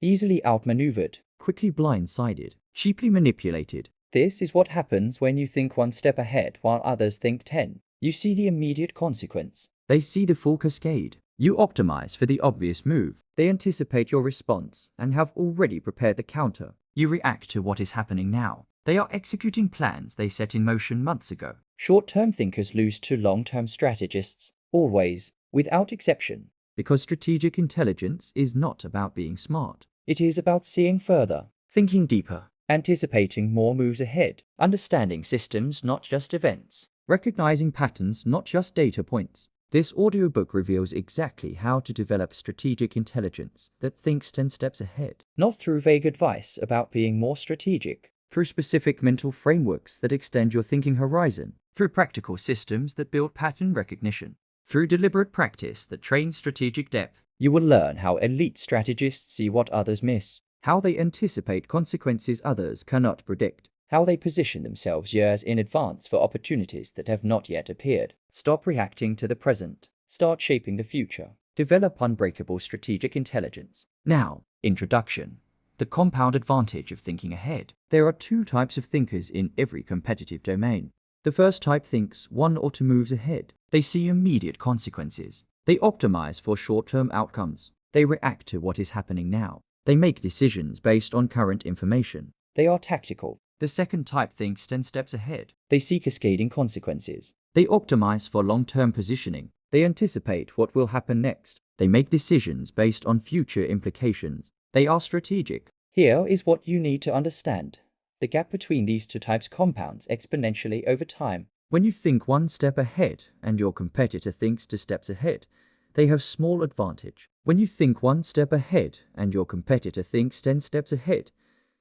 easily outmaneuvered, quickly blindsided, cheaply manipulated. This is what happens when you think one step ahead while others think 10. You see the immediate consequence. They see the full cascade. You optimize for the obvious move. They anticipate your response and have already prepared the counter. You react to what is happening now. They are executing plans they set in motion months ago. Short-term thinkers lose to long-term strategists, always, without exception. Because strategic intelligence is not about being smart. It is about seeing further, Thinking deeper. anticipating more moves ahead, understanding systems, not just events. Recognizing patterns, not just data points. This audiobook reveals exactly how to develop strategic intelligence that thinks 10 steps ahead. Not through vague advice about being more strategic. Through specific mental frameworks that extend your thinking horizon. Through practical systems that build pattern recognition. Through deliberate practice that trains strategic depth. You will learn how elite strategists see what others miss, How they anticipate consequences others cannot predict. how they position themselves years in advance for opportunities that have not yet appeared. Stop reacting to the present. Start shaping the future. Develop unbreakable strategic intelligence. Now, introduction. The compound advantage of thinking ahead. There are two types of thinkers in every competitive domain. The first type thinks 1 or 2 moves ahead. They see immediate consequences. They optimize for short-term outcomes. They react to what is happening now. They make decisions based on current information. They are tactical. The second type thinks 10 steps ahead. They see cascading consequences. They optimize for long-term positioning. They anticipate what will happen next. They make decisions based on future implications. They are strategic. Here is what you need to understand. The gap between these two types compounds exponentially over time. When you think 1 step ahead and your competitor thinks 2 steps ahead, they have small advantage. When you think 1 step ahead and your competitor thinks 10 steps ahead,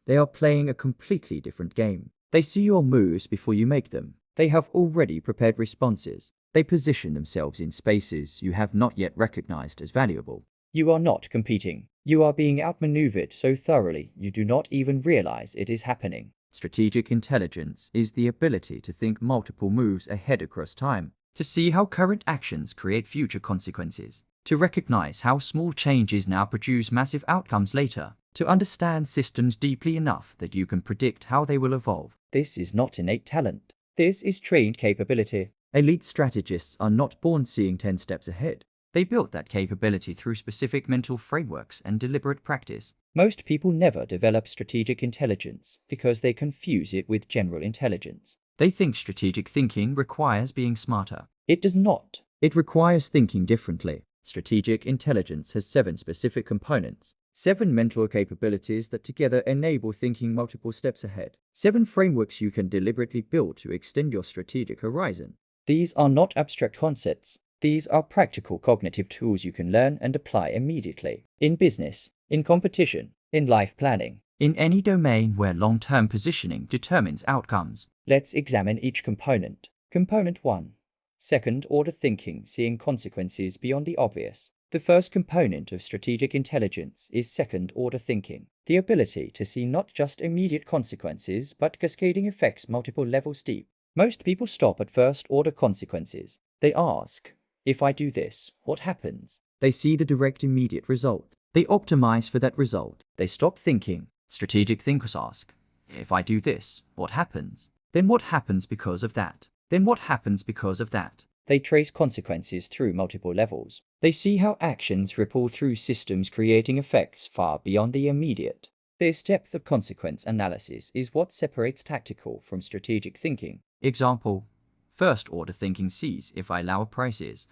they are playing a completely different game. They see your moves before you make them. They have already prepared responses. They position themselves in spaces you have not yet recognized as valuable. You are not competing. You are being outmaneuvered so thoroughly you do not even realize it is happening. Strategic intelligence is the ability to think multiple moves ahead across time, to see how current actions create future consequences, to recognize how small changes now produce massive outcomes later, to understand systems deeply enough that you can predict how they will evolve. This is not innate talent. This is trained capability. Elite strategists are not born seeing 10 steps ahead. They built that capability through specific mental frameworks and deliberate practice. Most people never develop strategic intelligence because they confuse it with general intelligence. They think strategic thinking requires being smarter. It does not. It requires thinking differently. Strategic intelligence has 7 specific components. 7 mental capabilities that together enable thinking multiple steps ahead. 7 frameworks you can deliberately build to extend your strategic horizon. These are not abstract concepts. These are practical cognitive tools you can learn and apply immediately. In business, in competition, in life planning. In any domain where long-term positioning determines outcomes. Let's examine each component. Component 1. Second-order thinking, seeing consequences beyond the obvious. The first component of strategic intelligence is second-order thinking, the ability to see not just immediate consequences but cascading effects multiple levels deep. Most people stop at first-order consequences. They ask, if I do this, what happens? They see the direct immediate result. They optimize for that result. They stop thinking. Strategic thinkers ask, if I do this, what happens? Then what happens because of that? Then what happens because of that? They trace consequences through multiple levels. They see how actions ripple through systems, creating effects far beyond the immediate. This depth of consequence analysis is what separates tactical from strategic thinking. Example, first-order thinking sees if I lower prices,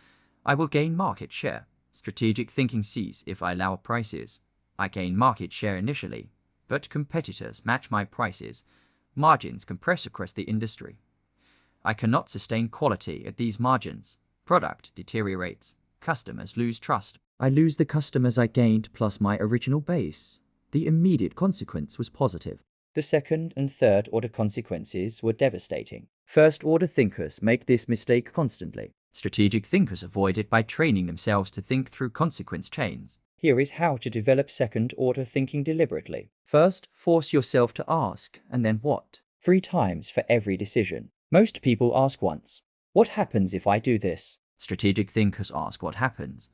I will gain market share. Strategic thinking sees if I lower prices, I gain market share initially, but competitors match my prices. Margins compress across the industry. I cannot sustain quality at these margins. Product deteriorates. Customers lose trust. I lose the customers I gained plus my original base. The immediate consequence was positive. The second and third order consequences were devastating. First-order thinkers make this mistake constantly. Strategic thinkers avoid it by training themselves to think through consequence chains. Here is how to develop second-order thinking deliberately. First, force yourself to ask, and then what? 3 times for every decision. Most people ask once, what happens if I do this? Strategic thinkers ask what happens.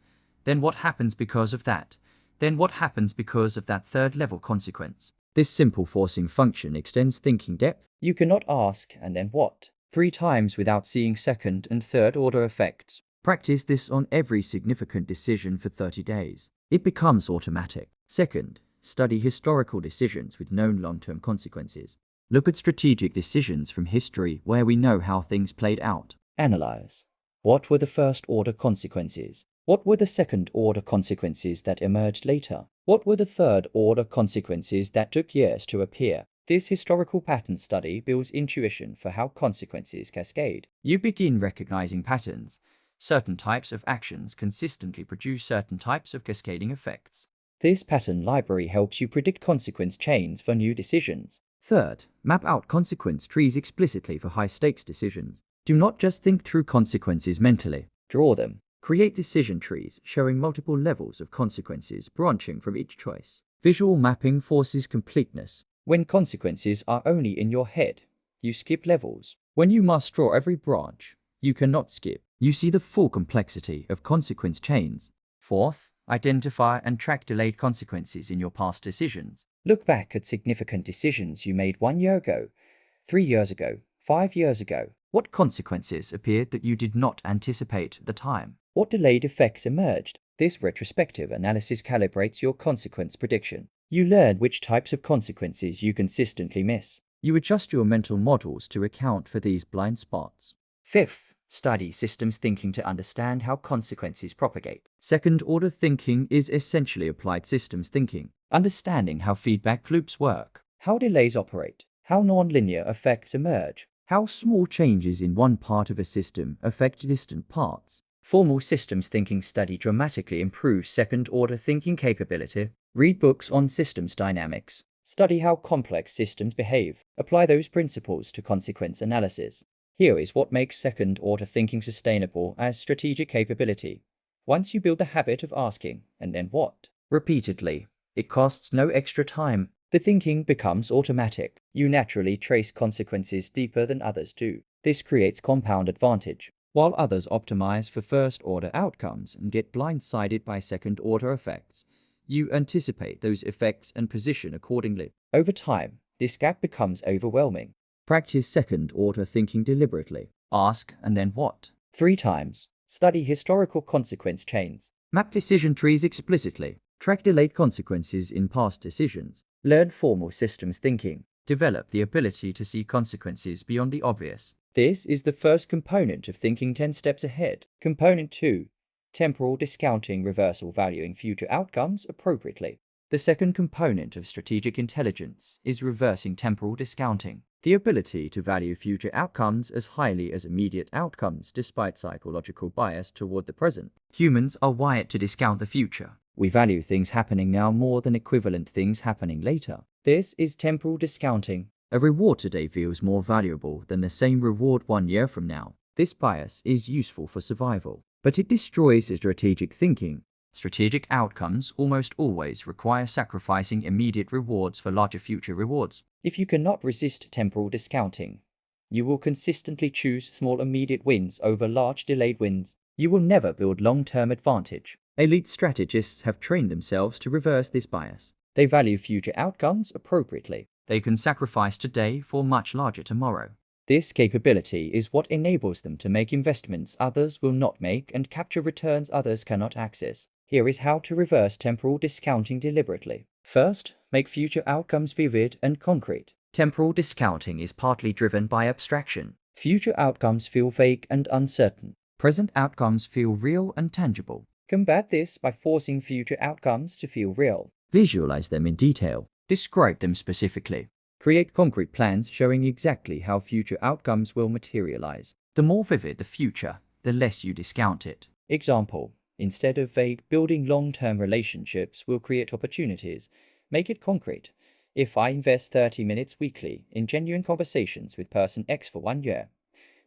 Then what happens because of that? Then what happens because of that third level consequence? This simple forcing function extends thinking depth. You cannot ask and then what 3 times without seeing second and third order effects. Practice this on every significant decision for 30 days. It becomes automatic. Second, study historical decisions with known long-term consequences. Look at strategic decisions from history where we know how things played out. Analyze. What were the first order consequences? What were the second order consequences that emerged later? What were the third order consequences that took years to appear? This historical pattern study builds intuition for how consequences cascade. You begin recognizing patterns. Certain types of actions consistently produce certain types of cascading effects. This pattern library helps you predict consequence chains for new decisions. Third, map out consequence trees explicitly for high-stakes decisions. Do not just think through consequences mentally. Draw them. Create decision trees showing multiple levels of consequences branching from each choice. Visual mapping forces completeness. When consequences are only in your head, you skip levels. When you must draw every branch, you cannot skip. You see the full complexity of consequence chains. Fourth, identify and track delayed consequences in your past decisions. Look back at significant decisions you made 1 year ago, 3 years ago, 5 years ago. What consequences appeared that you did not anticipate at the time? What delayed effects emerged? This retrospective analysis calibrates your consequence prediction. You learn which types of consequences you consistently miss. You adjust your mental models to account for these blind spots. Fifth, study systems thinking to understand how consequences propagate. Second-order thinking is essentially applied systems thinking, Understanding how feedback loops work, how delays operate, how non-linear effects emerge, how small changes in one part of a system affect distant parts. Formal systems thinking study dramatically improves second-order thinking capability. Read books on systems dynamics. Study how complex systems behave. Apply those principles to consequence analysis. Here is what makes second-order thinking sustainable as strategic capability. Once you build the habit of asking, and then what? Repeatedly, it costs no extra time. The thinking becomes automatic. You naturally trace consequences deeper than others do. This creates compound advantage. While others optimize for first-order outcomes and get blindsided by second-order effects, you anticipate those effects and position accordingly. Over time, this gap becomes overwhelming. Practice second-order thinking deliberately. Ask and then what? 3 times. Study historical consequence chains. Map decision trees explicitly. Track delayed consequences in past decisions. Learn formal systems thinking. Develop the ability to see consequences beyond the obvious. This is the first component of thinking 10 steps ahead. Component 2. Temporal discounting, reversal, valuing future outcomes appropriately. The second component of strategic intelligence is reversing temporal discounting, the ability to value future outcomes as highly as immediate outcomes despite psychological bias toward the present. Humans are wired to discount the future. We value things happening now more than equivalent things happening later. This is temporal discounting. A reward today feels more valuable than the same reward 1 year from now. This bias is useful for survival, but it destroys strategic thinking. Strategic outcomes almost always require sacrificing immediate rewards for larger future rewards. If you cannot resist temporal discounting, you will consistently choose small immediate wins over large delayed wins. You will never build long-term advantage. Elite strategists have trained themselves to reverse this bias. They value future outcomes appropriately. They can sacrifice today for much larger tomorrow. This capability is what enables them to make investments others will not make and capture returns others cannot access. Here is how to reverse temporal discounting deliberately. First, make future outcomes vivid and concrete. Temporal discounting is partly driven by abstraction. Future outcomes feel vague and uncertain. Present outcomes feel real and tangible. Combat this by forcing future outcomes to feel real. Visualize them in detail. Describe them specifically. Create concrete plans showing exactly how future outcomes will materialize. The more vivid the future, the less you discount it. Example, instead of vague, building long-term relationships will create opportunities. Make it concrete. If I invest 30 minutes weekly in genuine conversations with person X for 1 year,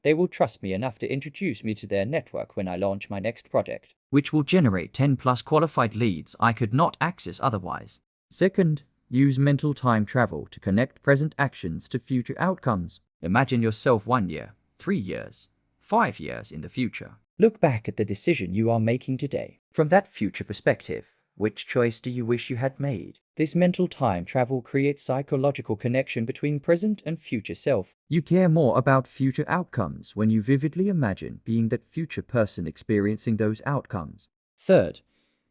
they will trust me enough to introduce me to their network when I launch my next project, which will generate 10 plus qualified leads I could not access otherwise. Second, use mental time travel to connect present actions to future outcomes. Imagine yourself 1 year, 3 years, 5 years in the future. Look back at the decision you are making today. From that future perspective, Which choice do you wish you had made? This mental time travel creates psychological connection between present and future self. You care more about future outcomes when you vividly imagine being that future person experiencing those outcomes. Third,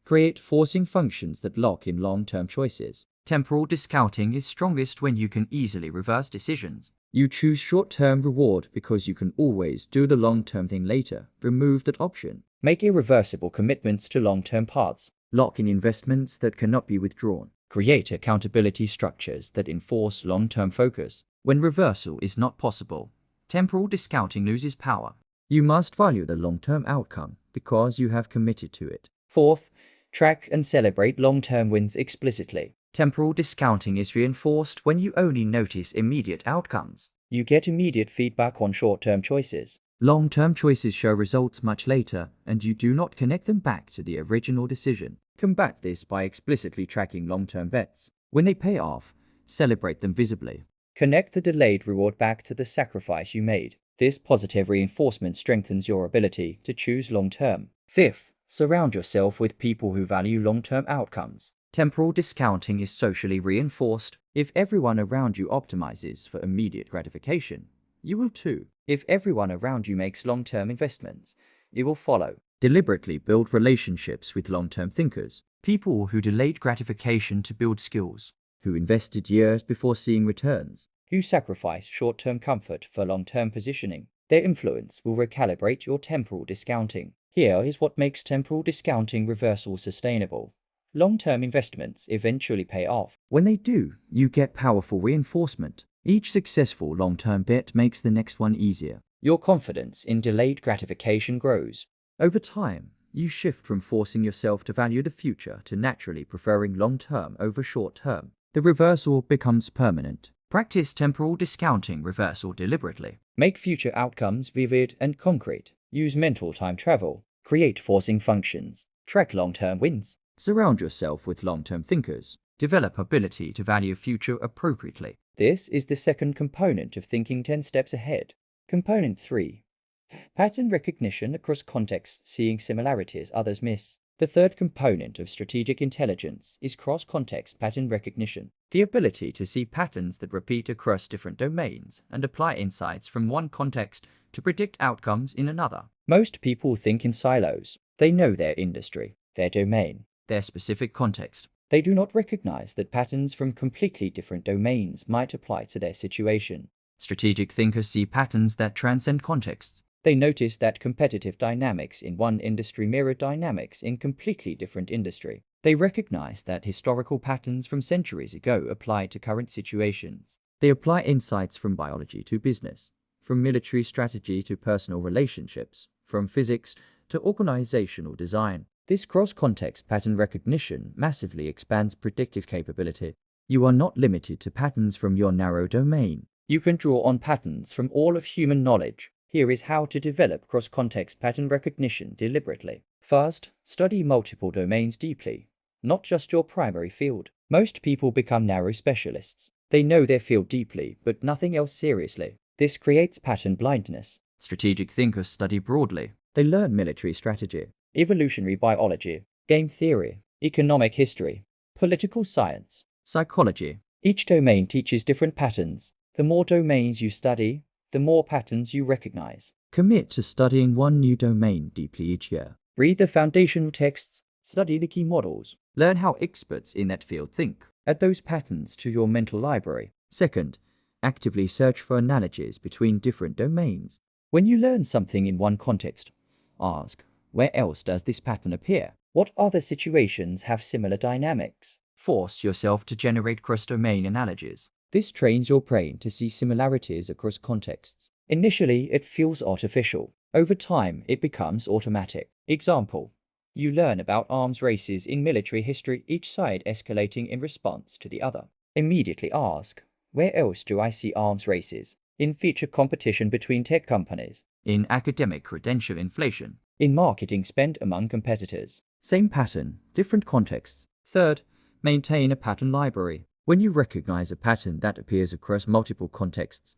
create forcing functions that lock in long-term choices. Temporal discounting is strongest when you can easily reverse decisions. You choose short-term reward because you can always do the long-term thing later. Remove that option. Make irreversible commitments to long-term paths. Lock in investments that cannot be withdrawn. Create accountability structures that enforce long-term focus. When reversal is not possible, temporal discounting loses power. You must value the long-term outcome because you have committed to it. Fourth, track and celebrate long-term wins explicitly. Temporal discounting is reinforced when you only notice immediate outcomes. You get immediate feedback on short-term choices. Long-term choices show results much later, and you do not connect them back to the original decision. Combat this by explicitly tracking long-term bets. When they pay off, celebrate them visibly. Connect the delayed reward back to the sacrifice you made. This positive reinforcement strengthens your ability to choose long-term. Fifth, surround yourself with people who value long-term outcomes. Temporal discounting is socially reinforced. If everyone around you optimizes for immediate gratification, you will too. If everyone around you makes long-term investments, you will follow. Deliberately build relationships with long-term thinkers, people who delayed gratification to build skills, who invested years before seeing returns, who sacrifice short-term comfort for long-term positioning. Their influence will recalibrate your temporal discounting. Here is what makes temporal discounting reversal sustainable. Long-term investments eventually pay off. When they do, you get powerful reinforcement. Each successful long-term bet makes the next one easier. Your confidence in delayed gratification grows. Over time, you shift from forcing yourself to value the future to naturally preferring long-term over short-term. The reversal becomes permanent. Practice temporal discounting reversal deliberately. Make future outcomes vivid and concrete. Use mental time travel. Create forcing functions. Track long-term wins. Surround yourself with long-term thinkers. Develop ability to value future appropriately. This is the second component of thinking 10 steps ahead. Component 3. Pattern recognition across contexts, seeing similarities others miss. The third component of strategic intelligence is cross-context pattern recognition. The ability to see patterns that repeat across different domains and apply insights from one context to predict outcomes in another. Most people think in silos. They know their industry, their domain, their specific context. They do not recognize that patterns from completely different domains might apply to their situation. Strategic thinkers see patterns that transcend contexts. They notice that competitive dynamics in one industry mirror dynamics in completely different industry. They recognize that historical patterns from centuries ago apply to current situations. They apply insights from biology to business, from military strategy to personal relationships, from physics to organizational design. This cross-context pattern recognition massively expands predictive capability. You are not limited to patterns from your narrow domain. You can draw on patterns from all of human knowledge. Here is how to develop cross-context pattern recognition deliberately. First, study multiple domains deeply, not just your primary field. Most people become narrow specialists. They know their field deeply, but nothing else seriously. This creates pattern blindness. Strategic thinkers study broadly. They learn military strategy, evolutionary biology, game theory, economic history, political science, psychology. Each domain teaches different patterns. The more domains you study, the more patterns you recognize. Commit to studying one new domain deeply each year. Read the foundational texts, study the key models. Learn how experts in that field think. Add those patterns to your mental library. Second, actively search for analogies between different domains. When you learn something in one context, ask, where else does this pattern appear? What other situations have similar dynamics? Force yourself to generate cross-domain analogies. This trains your brain to see similarities across contexts. Initially, it feels artificial. Over time, it becomes automatic. Example: you learn about arms races in military history, each side escalating in response to the other. Immediately ask, where else do I see arms races? In feature competition between tech companies. In academic credential inflation. In marketing spent among competitors. Same pattern, different contexts. Third, maintain a pattern library. When you recognize a pattern that appears across multiple contexts,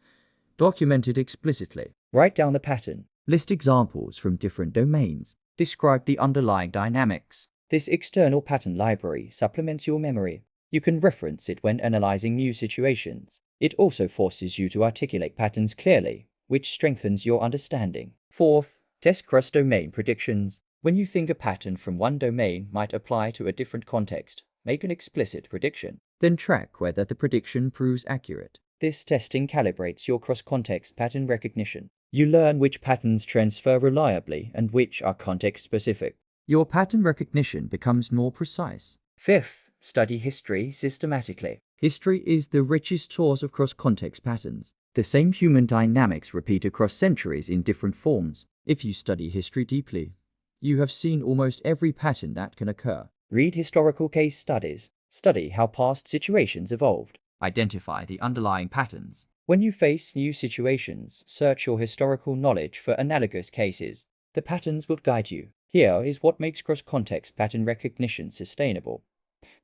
document it explicitly. Write down the pattern. List examples from different domains. Describe the underlying dynamics. This external pattern library supplements your memory. You can reference it when analyzing new situations. It also forces you to articulate patterns clearly, which strengthens your understanding. Fourth, test cross-domain predictions. When you think a pattern from one domain might apply to a different context, make an explicit prediction. Then track whether the prediction proves accurate. This testing calibrates your cross-context pattern recognition. You learn which patterns transfer reliably and which are context-specific. Your pattern recognition becomes more precise. Fifth, study history systematically. History is the richest source of cross-context patterns. The same human dynamics repeat across centuries in different forms. If you study history deeply, you have seen almost every pattern that can occur. Read historical case studies. Study how past situations evolved. Identify the underlying patterns. When you face new situations, search your historical knowledge for analogous cases. The patterns will guide you. Here is what makes cross-context pattern recognition sustainable.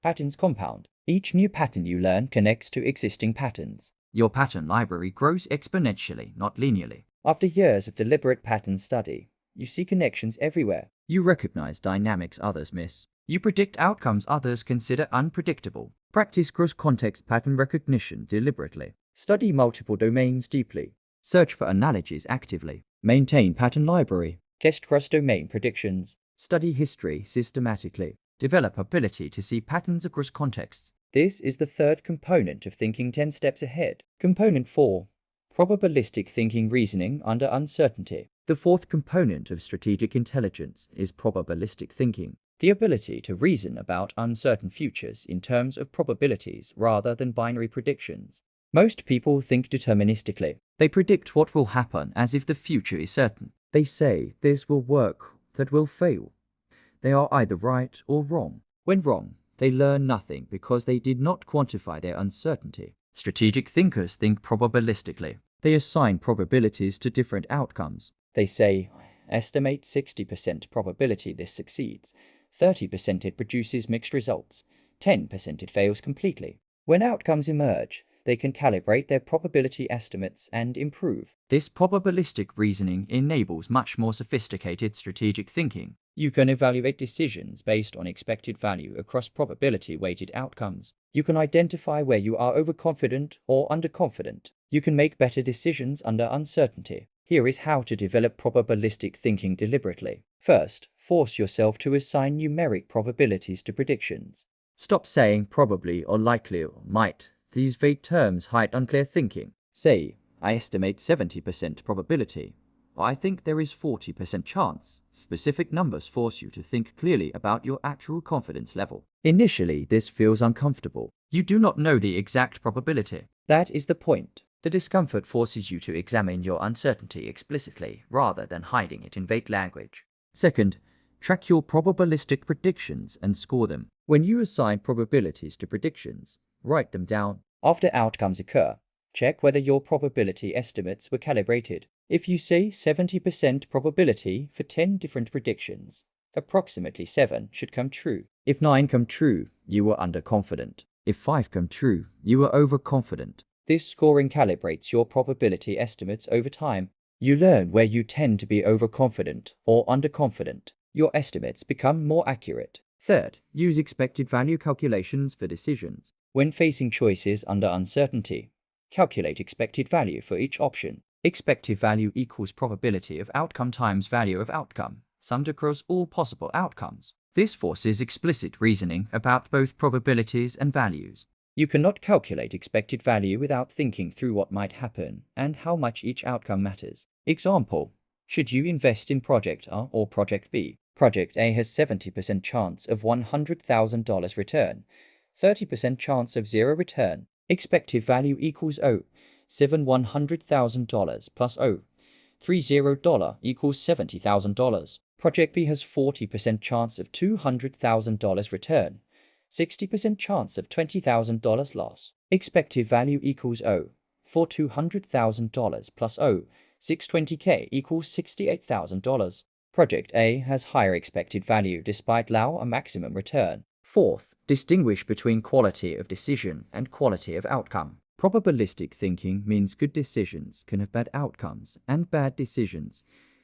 Patterns compound. Each new pattern you learn connects to existing patterns. Your pattern library grows exponentially, not linearly. After years of deliberate pattern study, you see connections everywhere. You recognize dynamics others miss. You predict outcomes others consider unpredictable. Practice cross-context pattern recognition deliberately. Study multiple domains deeply. Search for analogies actively. Maintain pattern library. Test cross-domain predictions. Study history systematically. Develop ability to see patterns across contexts. This is the third component of thinking 10 steps ahead. Component 4. Probabilistic thinking reasoning under uncertainty. The fourth component of strategic intelligence is probabilistic thinking. The ability to reason about uncertain futures in terms of probabilities rather than binary predictions. Most people think deterministically. They predict what will happen as if the future is certain. They say this will work, that will fail. They are either right or wrong. When wrong, they learn nothing because they did not quantify their uncertainty. Strategic thinkers think probabilistically. They assign probabilities to different outcomes. They say, estimate 60% probability this succeeds, 30% it produces mixed results, 10% it fails completely. When outcomes emerge, they can calibrate their probability estimates and improve. This probabilistic reasoning enables much more sophisticated strategic thinking. You can evaluate decisions based on expected value across probability-weighted outcomes. You can identify where you are overconfident or underconfident. You can make better decisions under uncertainty. Here is how to develop probabilistic thinking deliberately. First, force yourself to assign numeric probabilities to predictions. Stop saying probably or likely or might. These vague terms hide unclear thinking. Say, I estimate 70% probability. Or I think there is 40% chance. Specific numbers force you to think clearly about your actual confidence level. Initially, this feels uncomfortable. You do not know the exact probability. That is the point. The discomfort forces you to examine your uncertainty explicitly rather than hiding it in vague language. Second, track your probabilistic predictions and score them. When you assign probabilities to predictions, write them down. After outcomes occur, check whether your probability estimates were calibrated. If you say 70% probability for 10 different predictions, approximately 7 should come true. If 9 come true, you were underconfident. If 5 come true, you were overconfident. This scoring calibrates your probability estimates over time. You learn where you tend to be overconfident or underconfident. Your estimates become more accurate. Third, use expected value calculations for decisions. When facing choices under uncertainty, calculate expected value for each option. Expected value equals probability of outcome times value of outcome, summed across all possible outcomes. This forces explicit reasoning about both probabilities and values. You cannot calculate expected value without thinking through what might happen and how much each outcome matters. Example, should you invest in Project A or Project B? Project A has 70% chance of $100,000 return, 30% chance of zero return. Expected value equals O, $100,000 plus O, $30 equals $70,000. Project B has 40% chance of $200,000 return, 60% chance of $20,000 loss. Expected value equals O, for $200,000 plus O, $620K equals $68,000. Project A has higher expected value despite lower maximum return. Fourth, distinguish between quality of decision and quality of outcome. Probabilistic thinking means good decisions can have bad outcomes and bad decisions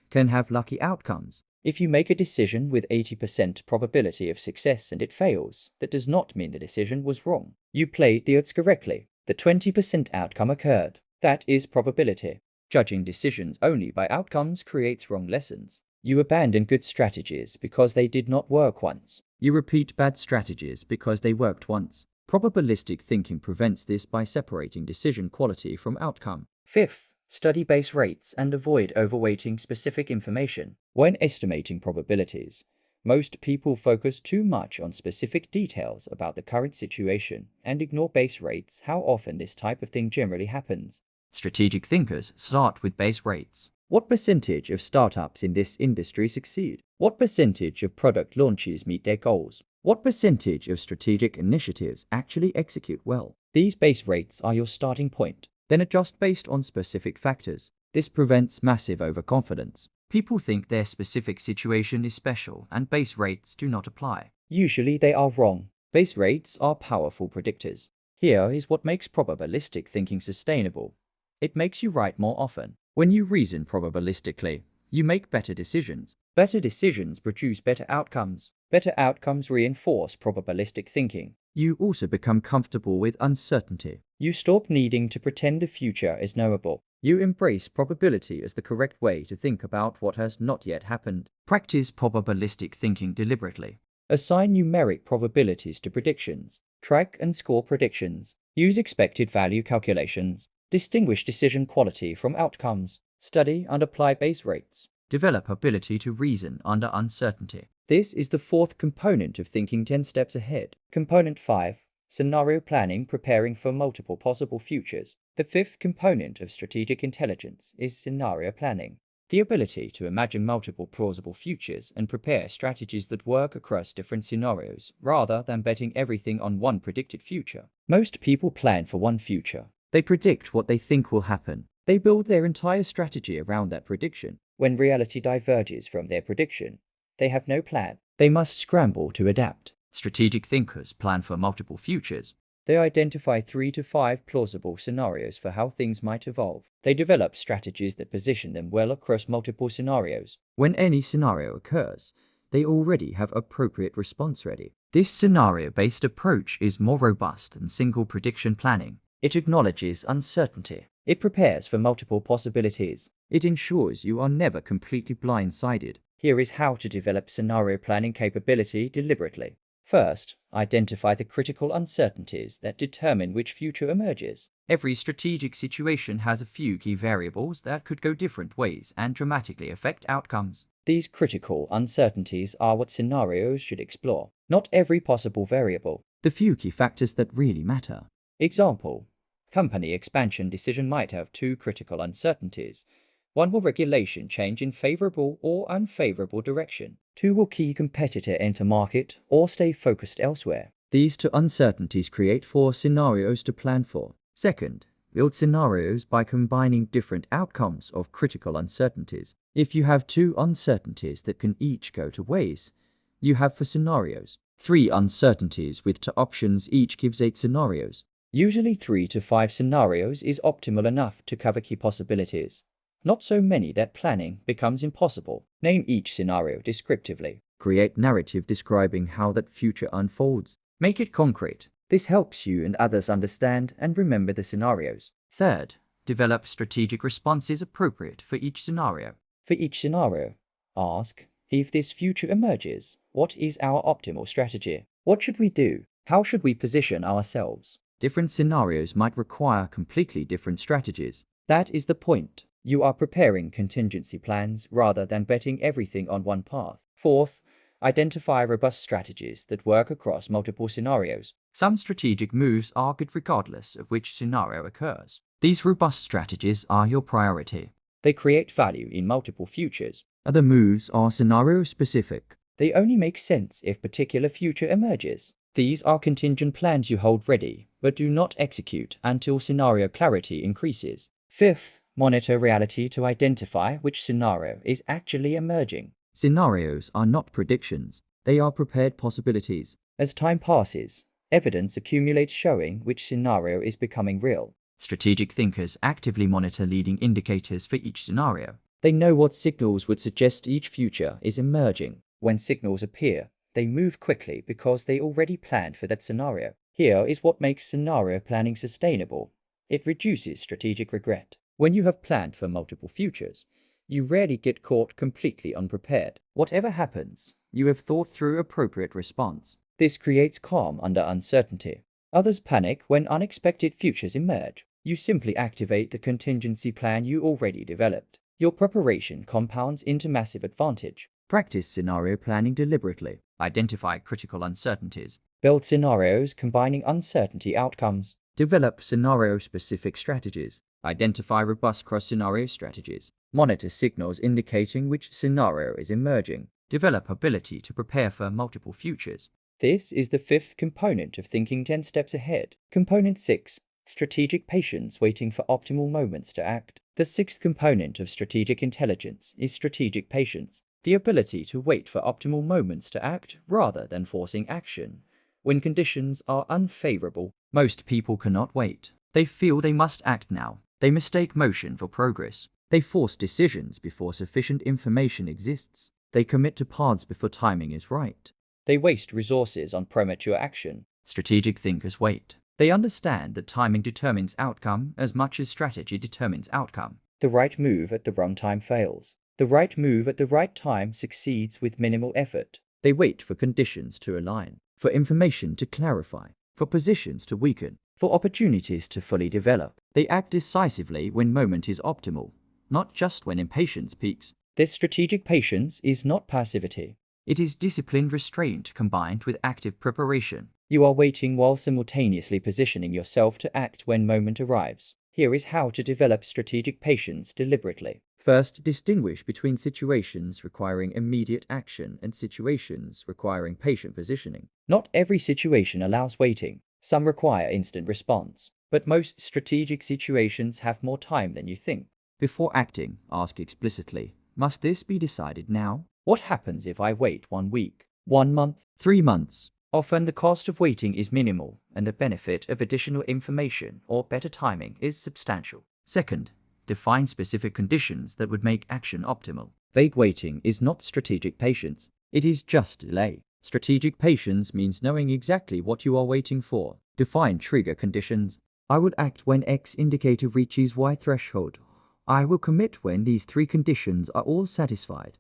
can have lucky outcomes. If you make a decision with 80% probability of success and it fails, that does not mean the decision was wrong. You played the odds correctly. The 20% outcome occurred. That is probability. Judging decisions only by outcomes creates wrong lessons. You abandon good strategies because they did not work once. You repeat bad strategies because they worked once. Probabilistic thinking prevents this by separating decision quality from outcome. Fifth, study base rates and avoid overweighting specific information. When estimating probabilities, most people focus too much on specific details about the current situation and ignore base rates. How often this type of thing generally happens? Strategic thinkers start with base rates. What percentage of startups in this industry succeed? What percentage of product launches meet their goals? What percentage of strategic initiatives actually execute well? These base rates are your starting point. Then adjust based on specific factors. This prevents massive overconfidence. People think their specific situation is special and base rates do not apply. Usually they are wrong. Base rates are powerful predictors. Here is what makes probabilistic thinking sustainable. It makes you right more often. When you reason probabilistically, you make better decisions. Better decisions produce better outcomes. Better outcomes reinforce probabilistic thinking. You also become comfortable with uncertainty. You stop needing to pretend the future is knowable. You embrace probability as the correct way to think about what has not yet happened. Practice probabilistic thinking deliberately. Assign numeric probabilities to predictions. Track and score predictions. Use expected value calculations. Distinguish decision quality from outcomes. Study and apply base rates. Develop ability to reason under uncertainty. This is the fourth component of thinking 10 steps ahead. Component 5. Scenario planning, preparing for multiple possible futures. The fifth component of strategic intelligence is scenario planning. The ability to imagine multiple plausible futures and prepare strategies that work across different scenarios, rather than betting everything on one predicted future. Most people plan for one future. They predict what they think will happen. They build their entire strategy around that prediction. When reality diverges from their prediction, they have no plan. They must scramble to adapt. Strategic thinkers plan for multiple futures. They identify 3 to 5 plausible scenarios for how things might evolve. They develop strategies that position them well across multiple scenarios. When any scenario occurs, they already have appropriate response ready. This scenario-based approach is more robust than single prediction planning. It acknowledges uncertainty. It prepares for multiple possibilities. It ensures you are never completely blindsided. Here is how to develop scenario planning capability deliberately. First, identify the critical uncertainties that determine which future emerges. Every strategic situation has a few key variables that could go different ways and dramatically affect outcomes. These critical uncertainties are what scenarios should explore, not every possible variable. The few key factors that really matter. Example: company expansion decision might have 2 critical uncertainties. 1 will regulation change in favorable or unfavorable direction. 2 will key competitor enter market or stay focused elsewhere. These 2 uncertainties create 4 scenarios to plan for. Second, build scenarios by combining different outcomes of critical uncertainties. If you have 2 uncertainties that can each go 2 ways, you have 4 scenarios. 3 uncertainties with 2 options each gives 8 scenarios. Usually 3 to 5 scenarios is optimal enough to cover key possibilities. Not so many that planning becomes impossible. Name each scenario descriptively. Create narrative describing how that future unfolds. Make it concrete. This helps you and others understand and remember the scenarios. Third, develop strategic responses appropriate for each scenario. For each scenario, ask, if this future emerges, what is our optimal strategy? What should we do? How should we position ourselves? Different scenarios might require completely different strategies. That is the point. You are preparing contingency plans rather than betting everything on one path. Fourth, identify robust strategies that work across multiple scenarios. Some strategic moves are good regardless of which scenario occurs. These robust strategies are your priority. They create value in multiple futures. Other moves are scenario-specific. They only make sense if particular future emerges. These are contingent plans you hold ready, but do not execute until scenario clarity increases. Fifth, monitor reality to identify which scenario is actually emerging. Scenarios are not predictions. They are prepared possibilities. As time passes, evidence accumulates showing which scenario is becoming real. Strategic thinkers actively monitor leading indicators for each scenario. They know what signals would suggest each future is emerging. When signals appear, they move quickly because they already planned for that scenario. Here is what makes scenario planning sustainable. It reduces strategic regret. When you have planned for multiple futures, you rarely get caught completely unprepared. Whatever happens, you have thought through appropriate response. This creates calm under uncertainty. Others panic when unexpected futures emerge. You simply activate the contingency plan you already developed. Your preparation compounds into massive advantage. Practice scenario planning deliberately. Identify critical uncertainties. Build scenarios combining uncertainty outcomes. Develop scenario-specific strategies. Identify robust cross-scenario strategies. Monitor signals indicating which scenario is emerging. Develop ability to prepare for multiple futures. This is the fifth component of thinking 10 steps ahead. Component 6. Strategic patience, waiting for optimal moments to act. The sixth component of strategic intelligence is strategic patience, the ability to wait for optimal moments to act rather than forcing action when conditions are unfavorable. Most people cannot wait. They feel they must act now. They mistake motion for progress. They force decisions before sufficient information exists. They commit to paths before timing is right. They waste resources on premature action. Strategic thinkers wait. They understand that timing determines outcome as much as strategy determines outcome. The right move at the wrong time fails. The right move at the right time succeeds with minimal effort. They wait for conditions to align, for information to clarify, for positions to weaken, for opportunities to fully develop. They act decisively when moment is optimal, not just when impatience peaks. This strategic patience is not passivity. It is disciplined restraint combined with active preparation. You are waiting while simultaneously positioning yourself to act when moment arrives. Here is how to develop strategic patience deliberately. First, distinguish between situations requiring immediate action and situations requiring patient positioning. Not every situation allows waiting. Some require instant response, but most strategic situations have more time than you think. Before acting, ask explicitly, must this be decided now? What happens if I wait 1 week, 1 month, 3 months? Often the cost of waiting is minimal, and the benefit of additional information or better timing is substantial. Second, define specific conditions that would make action optimal. Vague waiting is not strategic patience. It is just delay. Strategic patience means knowing exactly what you are waiting for. Define trigger conditions. I would act when X indicator reaches Y threshold. I will commit when these 3 conditions are all satisfied.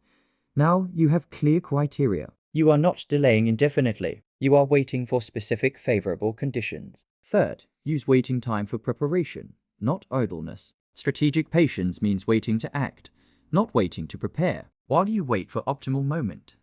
Now you have clear criteria. You are not delaying indefinitely. You are waiting for specific favorable conditions. Third, use waiting time for preparation, not idleness. Strategic patience means waiting to act, not waiting to prepare. While you wait for optimal moment,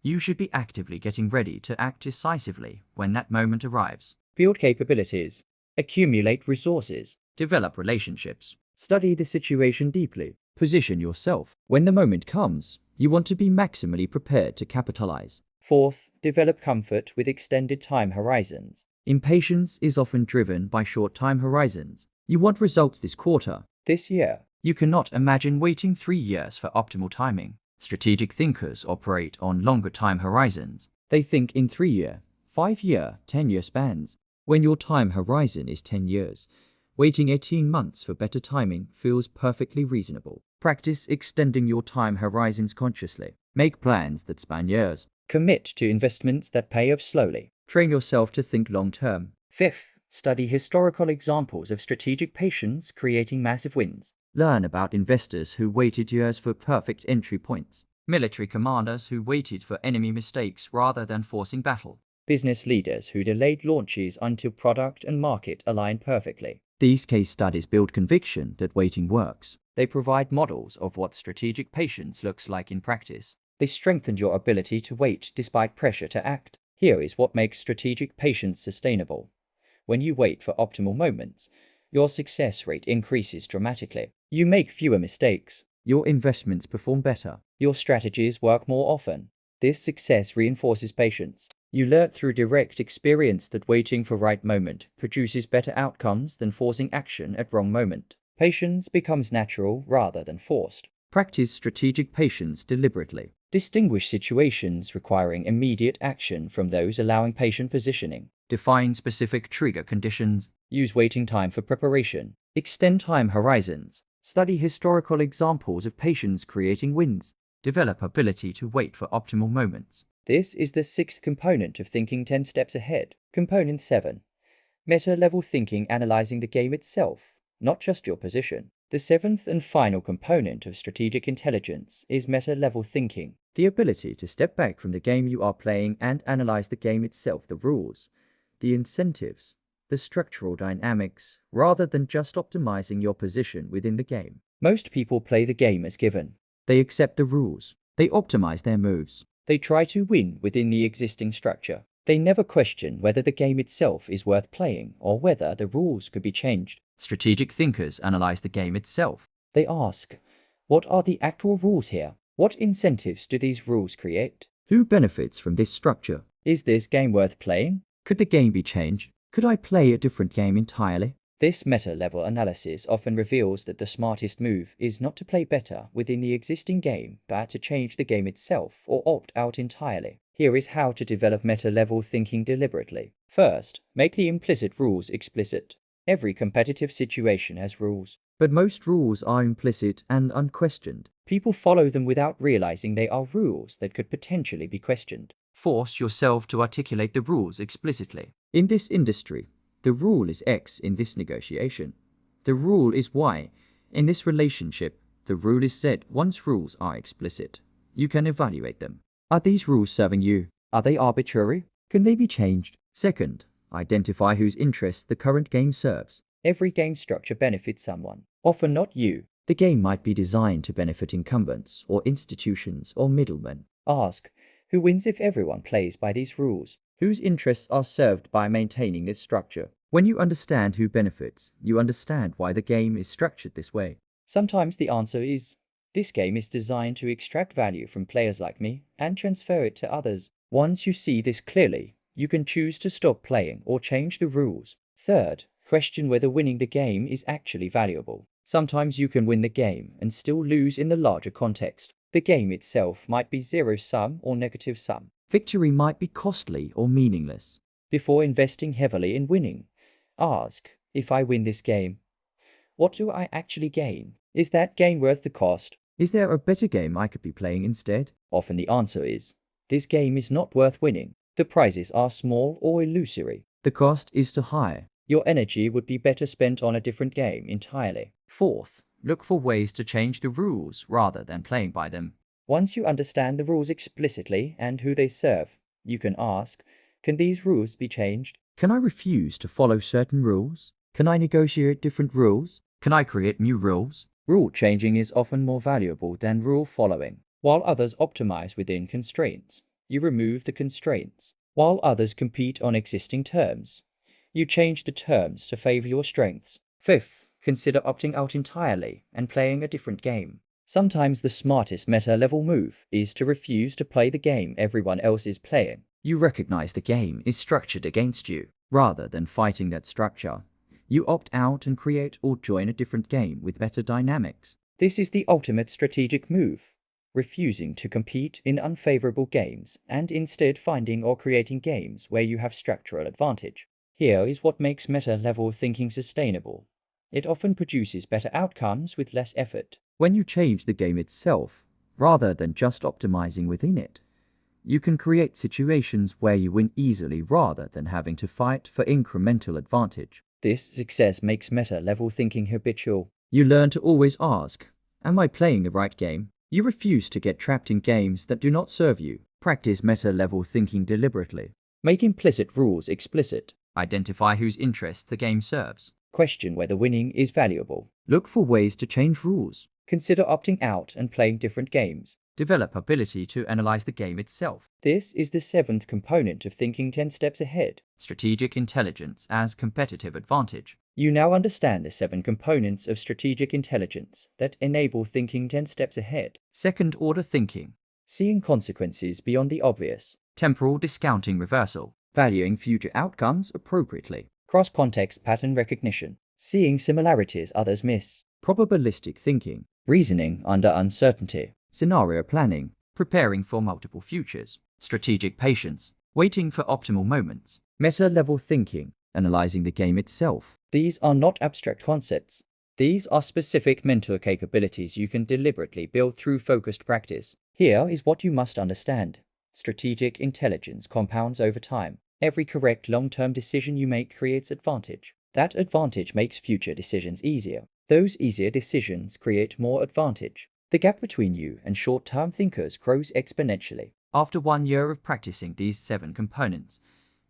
you should be actively getting ready to act decisively when that moment arrives. Build capabilities. Accumulate resources. Develop relationships. Study the situation deeply. Position yourself. When the moment comes, you want to be maximally prepared to capitalize. Fourth, develop comfort with extended time horizons. Impatience is often driven by short time horizons. You want results this quarter, this year. You cannot imagine waiting 3 years for optimal timing. Strategic thinkers operate on longer time horizons. They think in 3-year, 5-year, 10-year spans. When your time horizon is 10 years, waiting 18 months for better timing feels perfectly reasonable. Practice extending your time horizons consciously. Make plans that span years. Commit to investments that pay off slowly. Train yourself to think long-term. Fifth, study historical examples of strategic patience creating massive wins. Learn about investors who waited years for perfect entry points. Military commanders who waited for enemy mistakes rather than forcing battle. Business leaders who delayed launches until product and market aligned perfectly. These case studies build conviction that waiting works. They provide models of what strategic patience looks like in practice. They strengthen your ability to wait despite pressure to act. Here is what makes strategic patience sustainable. When you wait for optimal moments, your success rate increases dramatically. You make fewer mistakes. Your investments perform better. Your strategies work more often. This success reinforces patience. You learn through direct experience that waiting for right moment produces better outcomes than forcing action at wrong moment. Patience becomes natural rather than forced. Practice strategic patience deliberately. Distinguish situations requiring immediate action from those allowing patient positioning. Define specific trigger conditions. Use waiting time for preparation. Extend time horizons. Study historical examples of patience creating wins. Develop ability to wait for optimal moments. This is the sixth component of thinking 10 steps ahead. Component 7. Meta-level thinking, analyzing the game itself, not just your position. The seventh and final component of strategic intelligence is meta-level thinking, the ability to step back from the game you are playing and analyze the game itself, the rules, the incentives, the structural dynamics, rather than just optimizing your position within the game. Most people play the game as given. They accept the rules. They optimize their moves. They try to win within the existing structure. They never question whether the game itself is worth playing or whether the rules could be changed. Strategic thinkers analyze the game itself. They ask, what are the actual rules here? What incentives do these rules create? Who benefits from this structure? Is this game worth playing? Could the game be changed? Could I play a different game entirely? This meta-level analysis often reveals that the smartest move is not to play better within the existing game, but to change the game itself or opt out entirely. Here is how to develop meta-level thinking deliberately. First, make the implicit rules explicit. Every competitive situation has rules, but most rules are implicit and unquestioned. People follow them without realizing they are rules that could potentially be questioned. Force yourself to articulate the rules explicitly. In this industry, the rule is X in this negotiation. The rule is Y. In this relationship, the rule is Z. Once rules are explicit, you can evaluate them. Are these rules serving you? Are they arbitrary? Can they be changed? Second, identify whose interests the current game serves. Every game structure benefits someone, often not you. The game might be designed to benefit incumbents or institutions or middlemen. Ask, who wins if everyone plays by these rules? Whose interests are served by maintaining this structure? When you understand who benefits, you understand why the game is structured this way. Sometimes the answer is, this game is designed to extract value from players like me and transfer it to others. Once you see this clearly, you can choose to stop playing or change the rules. Third, question whether winning the game is actually valuable. Sometimes you can win the game and still lose in the larger context. The game itself might be zero-sum or negative-sum. Victory might be costly or meaningless. Before investing heavily in winning, ask, if I win this game, what do I actually gain? Is that gain worth the cost? Is there a better game I could be playing instead? Often the answer is, this game is not worth winning. The prizes are small or illusory. The cost is too high. Your energy would be better spent on a different game entirely. Fourth, look for ways to change the rules rather than playing by them. Once you understand the rules explicitly and who they serve, you can ask, can these rules be changed? Can I refuse to follow certain rules? Can I negotiate different rules? Can I create new rules? Rule changing is often more valuable than rule following. While others optimize within constraints, you remove the constraints. While others compete on existing terms, you change the terms to favor your strengths. Fifth, consider opting out entirely and playing a different game. Sometimes the smartest meta-level move is to refuse to play the game everyone else is playing. You recognize the game is structured against you. Rather than fighting that structure, you opt out and create or join a different game with better dynamics. This is the ultimate strategic move, refusing to compete in unfavorable games and instead finding or creating games where you have structural advantage. Here is what makes meta-level thinking sustainable. It often produces better outcomes with less effort. When you change the game itself, rather than just optimizing within it, you can create situations where you win easily rather than having to fight for incremental advantage. This success makes meta-level thinking habitual. You learn to always ask, am I playing the right game? You refuse to get trapped in games that do not serve you. Practice meta-level thinking deliberately. Make implicit rules explicit. Identify whose interests the game serves. Question whether winning is valuable. Look for ways to change rules. Consider opting out and playing different games. Develop ability to analyze the game itself. This is the seventh component of thinking 10 steps ahead. Strategic intelligence as competitive advantage. You now understand the 7 components of strategic intelligence that enable thinking 10 steps ahead. Second-order thinking. Seeing consequences beyond the obvious. Temporal discounting reversal. Valuing future outcomes appropriately. Cross-context pattern recognition. Seeing similarities others miss. Probabilistic thinking. Reasoning under uncertainty. Scenario planning. Preparing for multiple futures. Strategic patience. Waiting for optimal moments. Meta-level thinking. Analyzing the game itself. These are not abstract concepts. These are specific mental capabilities you can deliberately build through focused practice. Here is what you must understand. Strategic intelligence compounds over time. Every correct long-term decision you make creates advantage. That advantage makes future decisions easier. Those easier decisions create more advantage. The gap between you and short-term thinkers grows exponentially. After 1 year of practicing these 7 components,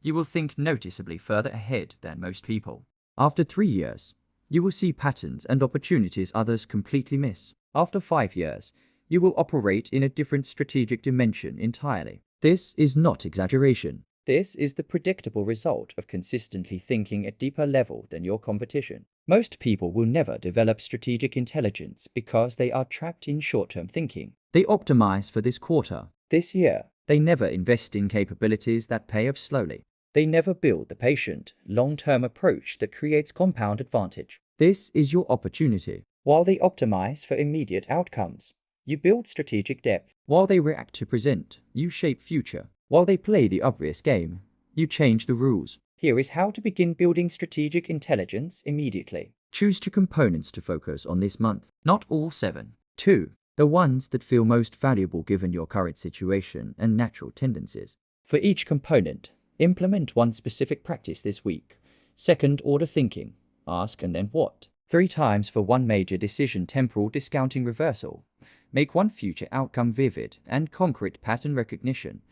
you will think noticeably further ahead than most people. After 3 years, you will see patterns and opportunities others completely miss. After 5 years, you will operate in a different strategic dimension entirely. This is not exaggeration. This is the predictable result of consistently thinking at deeper level than your competition. Most people will never develop strategic intelligence because they are trapped in short-term thinking. They optimize for this quarter. This year, They never invest in capabilities that pay off slowly. they never build the patient, long-term approach that creates compound advantage. This is your opportunity. While they optimize for immediate outcomes, you build strategic depth. While they react to present, you shape future. While they play the obvious game, you change the rules. Here is how to begin building strategic intelligence immediately. Choose 2 components to focus on this month. Not all 7. 2. The ones that feel most valuable given your current situation and natural tendencies. For each component, implement one specific practice this week. Second-order thinking. Ask and then what? 3 times for one major decision. Temporal discounting reversal. Make one future outcome vivid and concrete. Pattern recognition.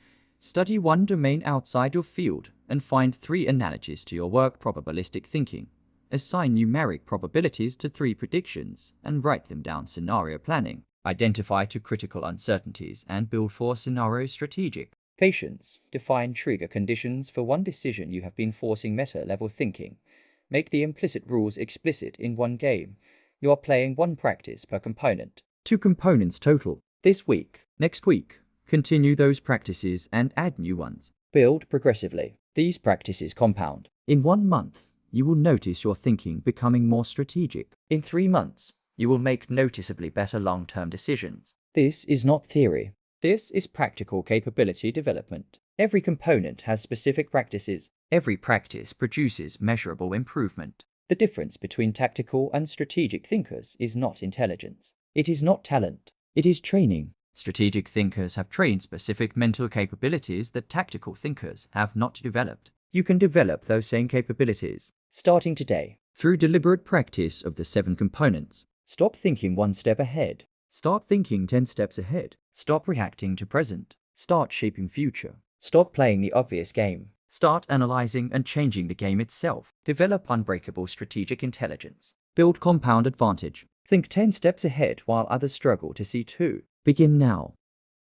Study one domain outside your field and find 3 analogies to your work. Probabilistic thinking. Assign numeric probabilities to 3 predictions and write them down. Scenario planning. Identify 2 critical uncertainties and build 4 scenarios. Strategic patience. Define trigger conditions for one decision you have been forcing. Meta-level thinking. Make the implicit rules explicit in one game. You are playing 1 practice per component. 2 components total. This week, Next week, continue those practices and add new ones. build progressively. These practices compound. In 1 month, you will notice your thinking becoming more strategic. In 3 months, you will make noticeably better long-term decisions. This is not theory. This is practical capability development. Every component has specific practices. Every practice produces measurable improvement. The difference between tactical and strategic thinkers is not intelligence. It is not talent. It is training. Strategic thinkers have trained specific mental capabilities that tactical thinkers have not developed. You can develop those same capabilities starting today. Through deliberate practice of the 7 components. Stop thinking 1 step ahead. Start thinking 10 steps ahead. Stop reacting to present. Start shaping future. Stop playing the obvious game. Start analyzing and changing the game itself. Develop unbreakable strategic intelligence. Build compound advantage. Think 10 steps ahead while others struggle to see 2. Begin now.